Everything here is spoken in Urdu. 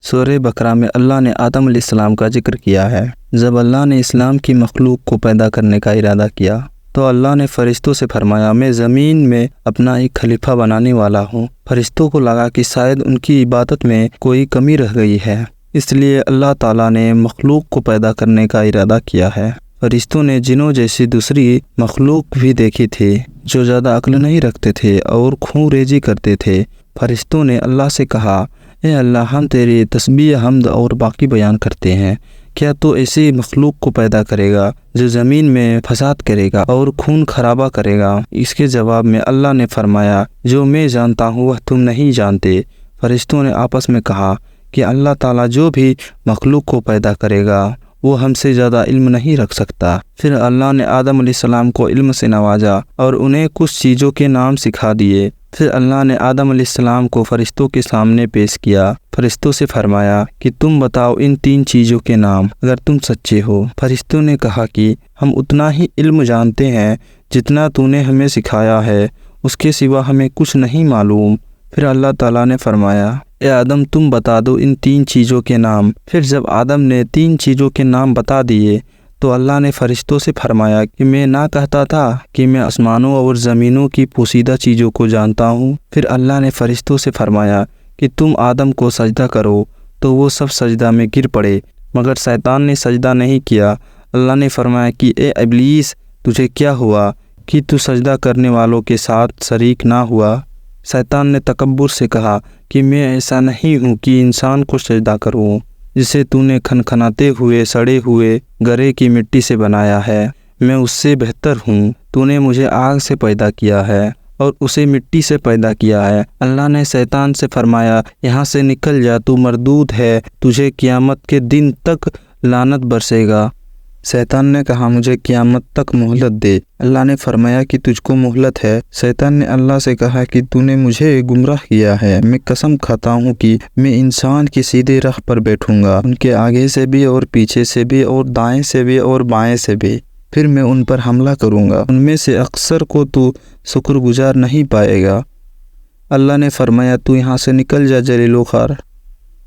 سورہ بقرہ میں اللہ نے آدم علیہ السلام کا ذکر کیا ہے۔ جب اللہ نے اسلام کی مخلوق کو پیدا کرنے کا ارادہ کیا تو اللہ نے فرشتوں سے فرمایا میں زمین میں اپنا ایک خلیفہ بنانے والا ہوں۔ فرشتوں کو لگا کہ شاید ان کی عبادت میں کوئی کمی رہ گئی ہے، اس لیے اللہ تعالیٰ نے مخلوق کو پیدا کرنے کا ارادہ کیا ہے۔ فرشتوں نے جنوں جیسی دوسری مخلوق بھی دیکھی تھی جو زیادہ عقل نہیں رکھتے تھے اور خون ریزی کرتے تھے۔ فرشتوں نے اللہ سے کہا اے اللہ، ہم تیری تسبیح، حمد اور باقی بیان کرتے ہیں، کیا تو ایسی مخلوق کو پیدا کرے گا جو زمین میں فساد کرے گا اور خون خرابہ کرے گا؟ اس کے جواب میں اللہ نے فرمایا جو میں جانتا ہوں وہ تم نہیں جانتے۔ فرشتوں نے آپس میں کہا کہ اللہ تعالیٰ جو بھی مخلوق کو پیدا کرے گا وہ ہم سے زیادہ علم نہیں رکھ سکتا۔ پھر اللہ نے آدم علیہ السلام کو علم سے نوازا اور انہیں کچھ چیزوں کے نام سکھا دیے۔ پھر اللہ نے آدم علیہ السلام کو فرشتوں کے سامنے پیش کیا۔ فرشتوں سے فرمایا کہ تم بتاؤ ان 3 چیزوں کے نام اگر تم سچے ہو۔ فرشتوں نے کہا کہ ہم اتنا ہی علم جانتے ہیں جتنا تو نے ہمیں سکھایا ہے، اس کے سوا ہمیں کچھ نہیں معلوم۔ پھر اللہ تعالیٰ نے فرمایا اے آدم تم بتا دو ان 3 چیزوں کے نام۔ پھر جب آدم نے 3 چیزوں کے نام بتا دیے تو اللہ نے فرشتوں سے فرمایا کہ میں نہ کہتا تھا کہ میں آسمانوں اور زمینوں کی پوشیدہ چیزوں کو جانتا ہوں۔ پھر اللہ نے فرشتوں سے فرمایا کہ تم آدم کو سجدہ کرو، تو وہ سب سجدہ میں گر پڑے مگر شیطان نے سجدہ نہیں کیا۔ اللہ نے فرمایا کہ اے ابلیس، تجھے کیا ہوا کہ تو سجدہ کرنے والوں کے ساتھ شریک نہ ہوا؟ شیطان نے تکبر سے کہا کہ میں ایسا نہیں ہوں کہ انسان کو سجدہ کروں جسے تو نے کھنکھناتے ہوئے سڑے ہوئے گرے کی مٹی سے بنایا ہے، میں اس سے بہتر ہوں۔ تو نے مجھے آگ سے پیدا کیا ہے اور اسے مٹی سے پیدا کیا ہے۔ اللہ نے شیطان سے فرمایا یہاں سے نکل جا، تو مردود ہے، تجھے قیامت کے دن تک لعنت برسے گا۔ شیطان نے کہا مجھے قیامت تک مہلت دے۔ اللہ نے فرمایا کہ تجھ کو مہلت ہے۔ شیطان نے اللہ سے کہا کہ تو نے مجھے گمراہ کیا ہے، میں قسم کھاتا ہوں کہ میں انسان کی سیدھے راہ پر بیٹھوں گا، ان کے آگے سے بھی اور پیچھے سے بھی اور دائیں سے بھی اور بائیں سے بھی، پھر میں ان پر حملہ کروں گا، ان میں سے اکثر کو تو شکر گزار نہیں پائے گا۔ اللہ نے فرمایا تو یہاں سے نکل جا ذلیل و خوار۔